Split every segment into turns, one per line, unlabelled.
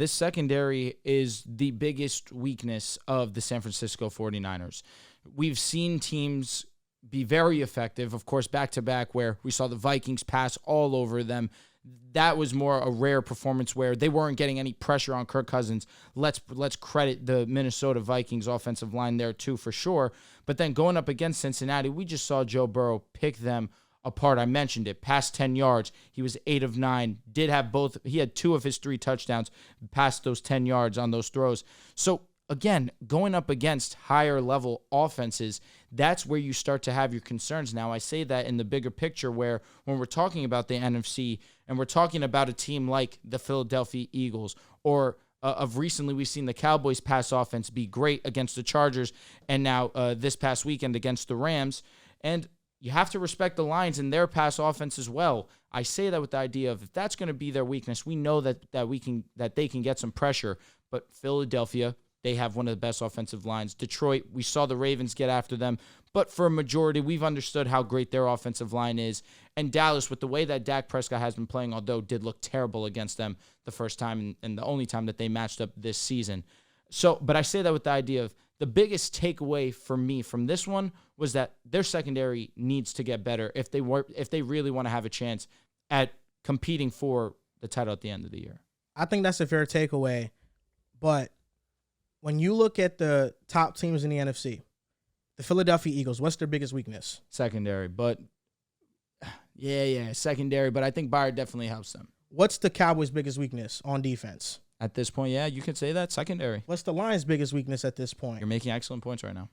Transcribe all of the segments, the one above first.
this secondary is the biggest weakness of the San Francisco 49ers. We've seen teams be very effective, of course, back-to-back, where we saw the Vikings pass all over them. That was more a rare performance where they weren't getting any pressure on Kirk Cousins. Let's credit the Minnesota Vikings offensive line there too, for sure. But then going up against Cincinnati, we just saw Joe Burrow pick them apart. I mentioned it. Past 10 yards, he was 8 of 9. He had 2 of his 3 touchdowns past those 10 yards on those throws. So again, going up against higher level offenses, that's where you start to have your concerns. Now, I say that in the bigger picture where when we're talking about the NFC and we're talking about a team like the Philadelphia Eagles or of recently we've seen the Cowboys pass offense be great against the Chargers and now this past weekend against the Rams. And you have to respect the Lions and their pass offense as well. I say that with the idea of if that's going to be their weakness, we know that they can get some pressure. But Philadelphia, they have one of the best offensive lines. Detroit, we saw the Ravens get after them. But for a majority, we've understood how great their offensive line is. And Dallas, with the way that Dak Prescott has been playing, although did look terrible against them the first time and the only time that they matched up this season. But I say that with the idea of the biggest takeaway for me from this one was that their secondary needs to get better if they really want to have a chance at competing for the title at the end of the year.
I think that's a fair takeaway. But when you look at the top teams in the NFC, the Philadelphia Eagles, what's their biggest weakness?
Secondary, but secondary, but I think Byard definitely helps them.
What's the Cowboys' biggest weakness on defense?
At this point, yeah, you could say that, secondary.
What's the Lions' biggest weakness at this point?
You're making excellent points right now.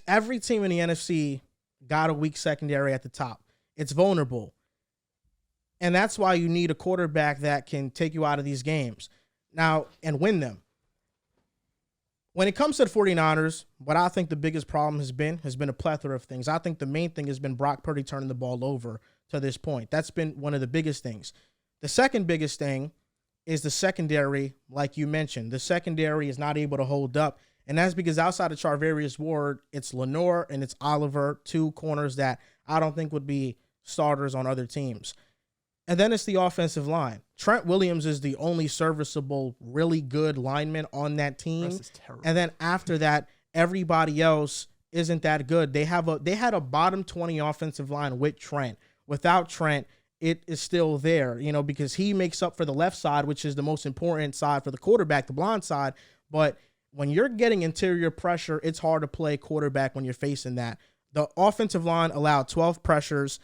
Every team in the NFC got a weak secondary at the top. It's vulnerable. And that's why you need a quarterback that can take you out of these games now and win them. When it comes to the 49ers, what I think the biggest problem has been a plethora of things. I think the main thing has been Brock Purdy turning the ball over to this point. That's been one of the biggest things. The second biggest thing is the secondary, like you mentioned. The secondary is not able to hold up, and that's because outside of Charvarius Ward, it's Lenore and it's Oliver, 2 corners that I don't think would be starters on other teams. And then it's the offensive line. Trent Williams is the only serviceable, really good lineman on that team.
This is terrible.
And then after that, everybody else isn't that good. They had a bottom 20 offensive line with Trent. Without Trent, it is still there, because he makes up for the left side, which is the most important side for the quarterback, the blind side. But when you're getting interior pressure, it's hard to play quarterback when you're facing that. The offensive line allowed 12 pressures.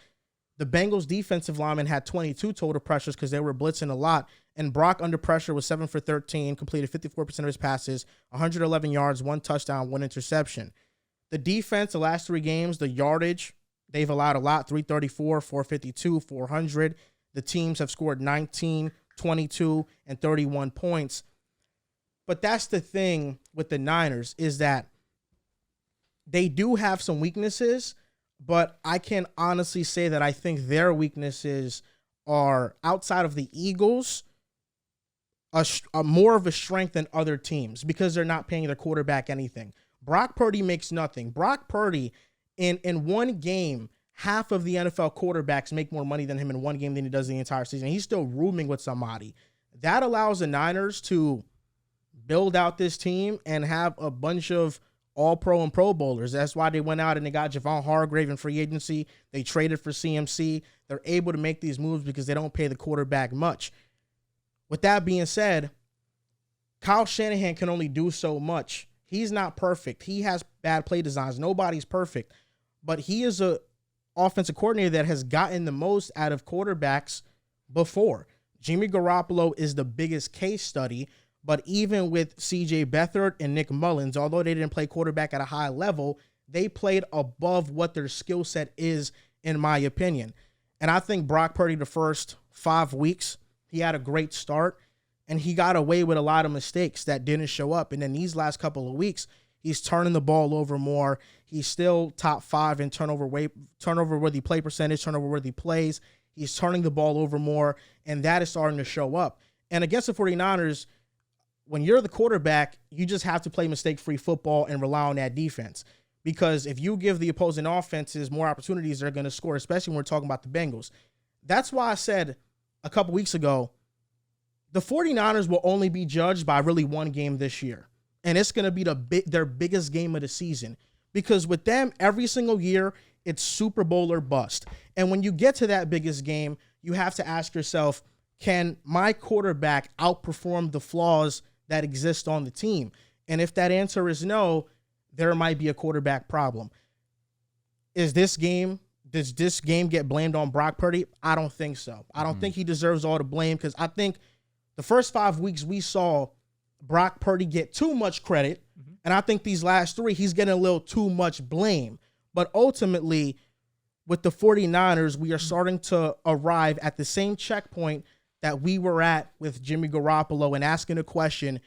The Bengals defensive lineman had 22 total pressures because they were blitzing a lot. And Brock under pressure was 7 for 13, completed 54% of his passes, 111 yards, 1 touchdown, 1 interception. The defense, the last 3 games, the yardage, they've allowed a lot, 334, 452, 400. The teams have scored 19, 22, and 31 points. But that's the thing with the Niners is that they do have some weaknesses, but I can honestly say that I think their weaknesses are outside of the Eagles, a more of a strength than other teams because they're not paying their quarterback anything. Brock Purdy makes nothing. Brock Purdy, in one game, half of the NFL quarterbacks make more money than him in one game than he does the entire season. He's still rooming with somebody. That allows the Niners to build out this team and have a bunch of all-pro and Pro Bowlers. That's why they went out and they got Javon Hargrave in free agency. They traded for CMC. They're able to make these moves because they don't pay the quarterback much. With that being said, Kyle Shanahan can only do so much. He's not perfect. He has bad play designs. Nobody's perfect. But he is a offensive coordinator that has gotten the most out of quarterbacks before. Jimmy Garoppolo is the biggest case study. But even with C.J. Beathard and Nick Mullins, although they didn't play quarterback at a high level, they played above what their skill set is, in my opinion. And I think Brock Purdy, the first 5 weeks, he had a great start, and he got away with a lot of mistakes that didn't show up. And then these last couple of weeks, he's turning the ball over more. He's still top 5 in turnover-worthy play percentage, turnover-worthy plays. He's turning the ball over more, and that is starting to show up. And against the 49ers, when you're the quarterback, you just have to play mistake-free football and rely on that defense. Because if you give the opposing offenses more opportunities, they're going to score, especially when we're talking about the Bengals. That's why I said a couple weeks ago, the 49ers will only be judged by really one game this year. And it's going to be their biggest game of the season. Because with them, every single year, it's Super Bowl or bust. And when you get to that biggest game, you have to ask yourself, can my quarterback outperform the flaws that exist on the team? And if that answer is no, there might be a quarterback problem. Does this game get blamed on Brock Purdy? I don't think so. I don't think he deserves all the blame, because I think the first 5 weeks we saw Brock Purdy get too much credit, and I think these last 3, he's getting a little too much blame. But ultimately, with the 49ers, we are starting to arrive at the same checkpoint that we were at with Jimmy Garoppolo, and asking the question,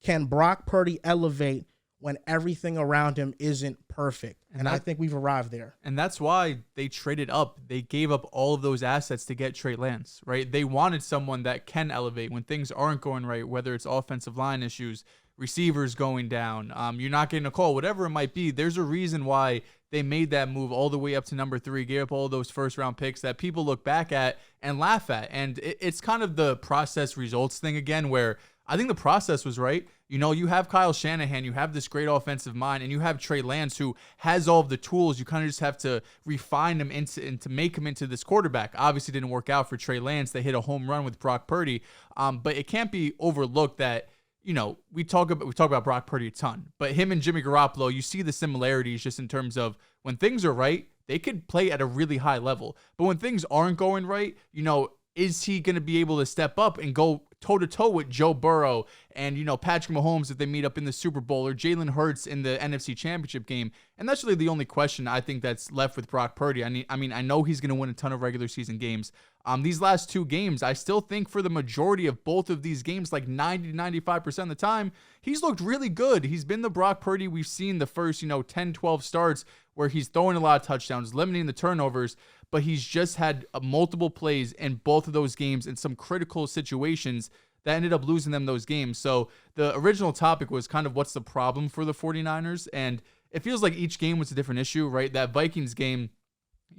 can Brock Purdy elevate when everything around him isn't perfect? And I think we've arrived there.
And that's why they traded up. They gave up all of those assets to get Trey Lance, right? They wanted someone that can elevate when things aren't going right, whether it's offensive line issues, receivers going down, you're not getting a call, whatever it might be. There's a reason why they made that move all the way up to number 3, gave up all those first-round picks that people look back at and laugh at. And it's kind of the process results thing again, where I think the process was right. You know, you have Kyle Shanahan, you have this great offensive mind, and you have Trey Lance, who has all of the tools. You kind of just have to refine him and to make him into this quarterback. Obviously didn't work out for Trey Lance. They hit a home run with Brock Purdy. But it can't be overlooked that, you know, we talk about Brock Purdy a ton, but him and Jimmy Garoppolo, you see the similarities just in terms of when things are right, they could play at a really high level. But when things aren't going right, you know, is he going to be able to step up and go toe-to-toe with Joe Burrow and, you know, Patrick Mahomes if they meet up in the Super Bowl, or Jalen Hurts in the NFC Championship game? And that's really the only question I think that's left with Brock Purdy. I mean, I know he's going to win a ton of regular season games. These last 2 games, I still think for the majority of both of these games, like 90 to 95% of the time, he's looked really good. He's been the Brock Purdy we've seen the first, 10, 12 starts, where he's throwing a lot of touchdowns, limiting the turnovers, but he's just had multiple plays in both of those games in some critical situations that ended up losing them those games. So the original topic was kind of what's the problem for the 49ers, and it feels like each game was a different issue, right? That Vikings game,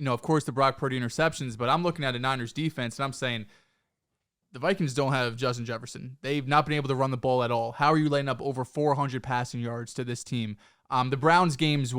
of course, the Brock Purdy interceptions, but I'm looking at a Niners defense, and I'm saying the Vikings don't have Justin Jefferson. They've not been able to run the ball at all. How are you laying up over 400 passing yards to this team? The Browns games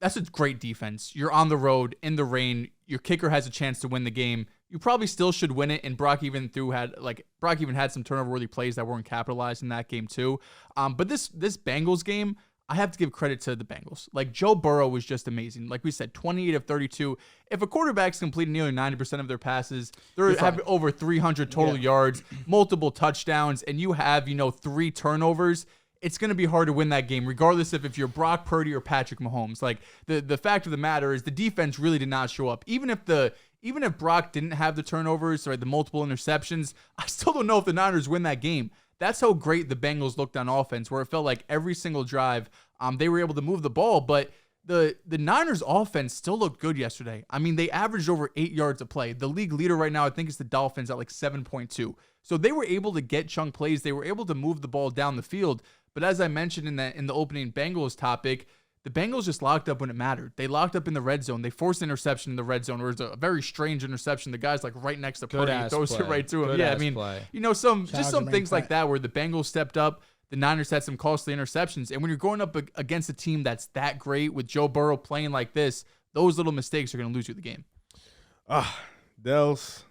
that's a great defense. You're on the road in the rain. Your kicker has a chance to win the game. You probably still should win it. And Brock even had some turnover-worthy plays that weren't capitalized in that game too. But this Bengals game, I have to give credit to the Bengals. Like, Joe Burrow was just amazing. Like we said, 28 of 32. If a quarterback's completing nearly 90% of their passes, they're having over 300 total yards, multiple touchdowns, and you have 3 turnovers, it's going to be hard to win that game, regardless of if you're Brock Purdy or Patrick Mahomes. Like, the fact of the matter is the defense really did not show up. Even if Brock didn't have the turnovers or the multiple interceptions, I still don't know if the Niners win that game. That's how great the Bengals looked on offense, where it felt like every single drive they were able to move the ball. But the Niners offense still looked good yesterday. I mean, they averaged over 8 yards a play. The league leader right now, I think, is the Dolphins at like 7.2. So they were able to get chunk plays. They were able to move the ball down the field. But as I mentioned in the opening Bengals topic, the Bengals just locked up when it mattered. They locked up in the red zone. They forced an interception in the red zone, or it was a very strange interception. The guy's like right next to Purdy. It goes right to him. Yeah, I mean, some things like that where the Bengals stepped up. The Niners had some costly interceptions. And when you're going up against a team that's that great with Joe Burrow playing like this, those little mistakes are going to lose you the game.
Dehls,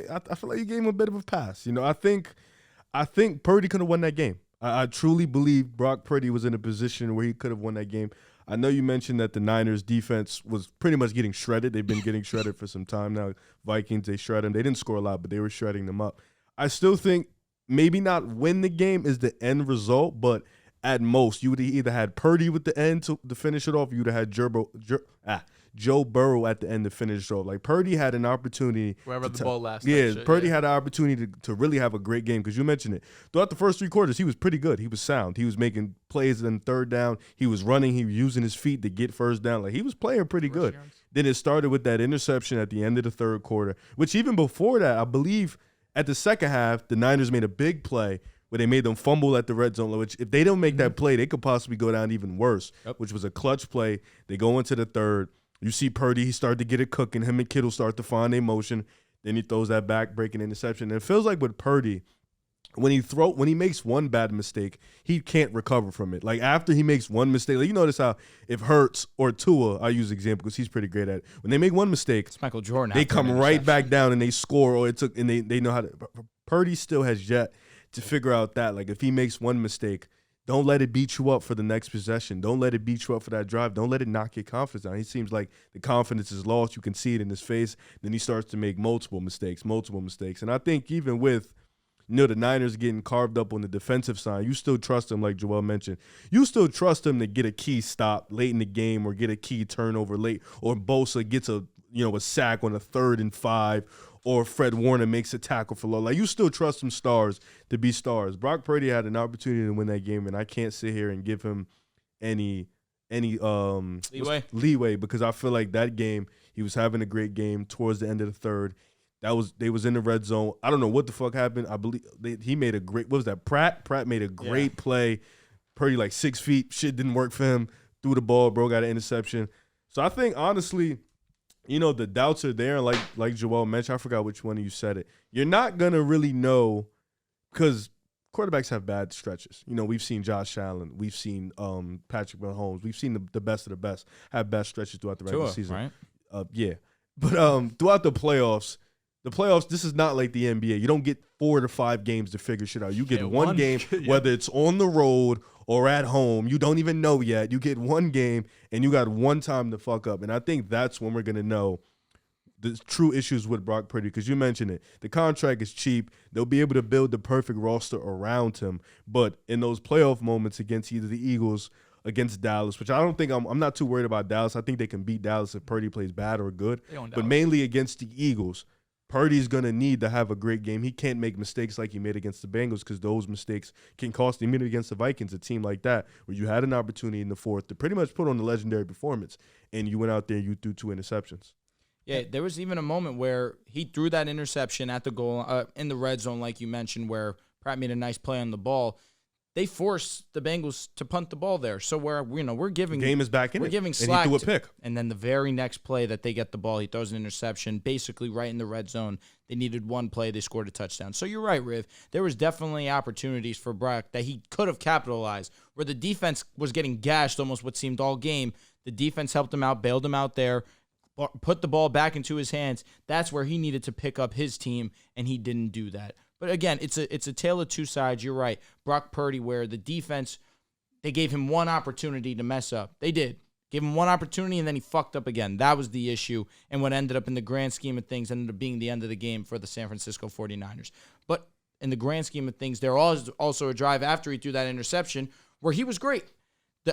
I feel like you gave him a bit of a pass. I think Purdy could have won that game. I truly believe Brock Purdy was in a position where he could have won that game. I know you mentioned that the Niners defense was pretty much getting shredded. They've been getting shredded for some time now. Vikings, they shred them. They didn't score a lot, but they were shredding them up. I still think maybe not win the game is the end result, but at most you would have either had Purdy with the end to finish it off, you would have had Joe Burrow at the end to finish it off. Like, Purdy had an opportunity.
Wherever the ball last.
Yeah, Purdy had an opportunity to really have a great game, because you mentioned it. Throughout the first 3 quarters, he was pretty good. He was sound. He was making plays in third down. He was running. He was using his feet to get first down. Like, he was playing pretty good. Then it started with that interception at the end of the third quarter, which even before that, I believe at the second half, the Niners made a big play where they made them fumble at the red zone, which if they don't make that play, they could possibly go down even worse, which was a clutch play. They go into the third. You see Purdy, he started to get it cooking. Him and Kittle start to find their motion. Then he throws that back-breaking interception. And it feels like with Purdy, when he makes one bad mistake, he can't recover from it. Like after he makes one mistake, like you notice how if Hurts or Tua, I use the example because he's pretty great at it. When they make one mistake,
It's Michael Jordan.
they come right back down and they score, or they know how to. Purdy still has yet to figure out that. Like if he makes one mistake, don't let it beat you up for the next possession. Don't let it beat you up for that drive. Don't let it knock your confidence down. He seems like the confidence is lost. You can see it in his face. Then he starts to make multiple mistakes. And I think even with the Niners getting carved up on the defensive side, you still trust him, like Joel mentioned. You still trust him to get a key stop late in the game or get a key turnover late, or Bosa gets a sack on a 3rd and 5, or Fred Warner makes a tackle for low. Like you still trust some stars to be stars. Brock Purdy had an opportunity to win that game, and I can't sit here and give him any leeway because I feel like that game he was having a great game towards the end of the third. They was in the red zone. I don't know what the fuck happened. I believe he made a great. What was that? Pratt made a great play. Purdy like 6 feet. Shit didn't work for him. Threw the ball. Bro got an interception. So I think honestly, the doubts are there. Like Joel mentioned, I forgot which one of you said it. You're not gonna really know because quarterbacks have bad stretches. We've seen Josh Allen. We've seen Patrick Mahomes. We've seen the best of the best have bad stretches throughout the regular season.
Right?
Yeah. But throughout the playoffs, this is not like the NBA. You don't get 4 to 5 games to figure shit out. You get one game, whether it's on the road or at home. You don't even know yet. You get one game, and you got one time to fuck up. And I think that's when we're going to know the true issues with Brock Purdy, because you mentioned it. The contract is cheap. They'll be able to build the perfect roster around him. But in those playoff moments against either the Eagles, against Dallas, which I don't think I'm not too worried about Dallas. I think they can beat Dallas if Purdy plays bad or good. But mainly against the Eagles, Purdy's going to need to have a great game. He can't make mistakes like he made against the Bengals because those mistakes can cost him. Even against the Vikings, a team like that, where you had an opportunity in the fourth to pretty much put on the legendary performance, and you went out there and you threw 2 interceptions.
Yeah, there was even a moment where he threw that interception at the goal in the red zone, like you mentioned, where Pratt made a nice play on the ball. They forced the Bengals to punt the ball there. So we're giving
the game is back in.
We're giving slack.
And he threw a pick.
And then the very next play that they get the ball, he throws an interception, basically right in the red zone. They needed one play, they scored a touchdown. So you're right, Riv. There was definitely opportunities for Brock that he could have capitalized, where the defense was getting gashed almost what seemed all game. The defense helped him out, bailed him out there, put the ball back into his hands. That's where he needed to pick up his team, and he didn't do that. But again, it's a tale of two sides. You're right. Brock Purdy, where the defense, they gave him one opportunity to mess up. They did. Gave him one opportunity, and then he fucked up again. That was the issue, and what ended up in the grand scheme of things ended up being the end of the game for the San Francisco 49ers. But in the grand scheme of things, there was also a drive after he threw that interception where he was great.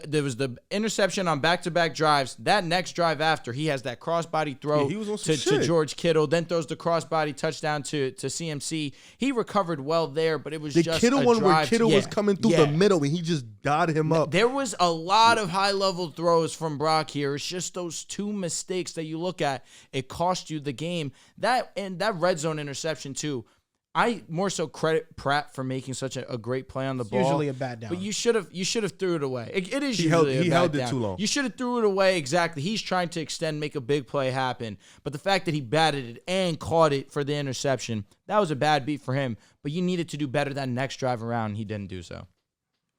There was the interception on back-to-back drives. That next drive after, he has that crossbody throw to George Kittle, then throws the crossbody touchdown to CMC. He recovered well there, but it was just
Kittle
a
one
drive.
Where Kittle was coming through the middle, and he just dotted him up.
There was a lot of high-level throws from Brock here. It's just those 2 mistakes that you look at. It cost you the game. That red zone interception, too. I more so credit Pratt for making such a great play on the ball.
Usually a bad down.
But you should have threw it away. It is
he
usually a bad
held
down.
it too long.
You should have threw it away, exactly. He's trying to extend, make a big play happen. But the fact that he batted it and caught it for the interception, that was a bad beat for him. But you needed to do better that next drive around, and he didn't do so.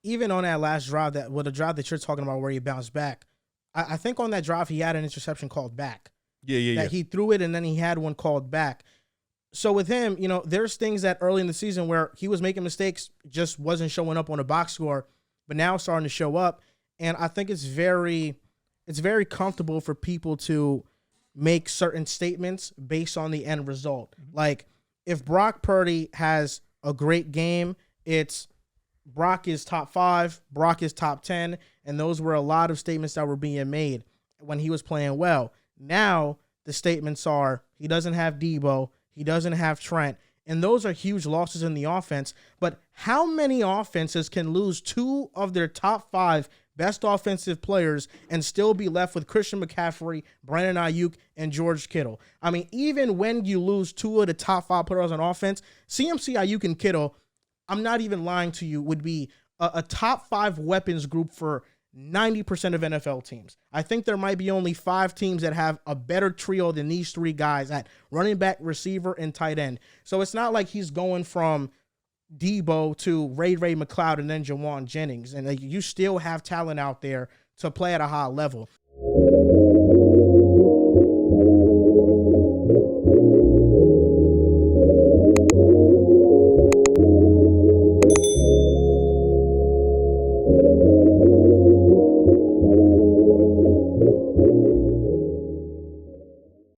Even on that last drive, the drive that you're talking about where he bounced back, I think on that drive he had an interception called back.
Yeah.
He threw it and then he had one called back. So with him, there's things that early in the season where he was making mistakes, just wasn't showing up on a box score, but now starting to show up. And I think it's very comfortable for people to make certain statements based on the end result. Like if Brock Purdy has a great game, it's Brock is top 5, Brock is top 10, and those were a lot of statements that were being made when he was playing well. Now the statements are he doesn't have Debo, he doesn't have Trent, and those are huge losses in the offense. But how many offenses can lose 2 of their top 5 best offensive players and still be left with Christian McCaffrey, Brandon Ayuk, and George Kittle? I mean, even when you lose 2 of the top 5 players on offense, CMC, Ayuk, and Kittle, I'm not even lying to you, would be a top 5 weapons group for 90% of NFL teams. I think there might be only 5 teams that have a better trio than these 3 guys at running back, receiver, and tight end. So it's not like he's going from Debo to Ray McLeod and then Jawan Jennings. And like, you still have talent out there to play at a high level.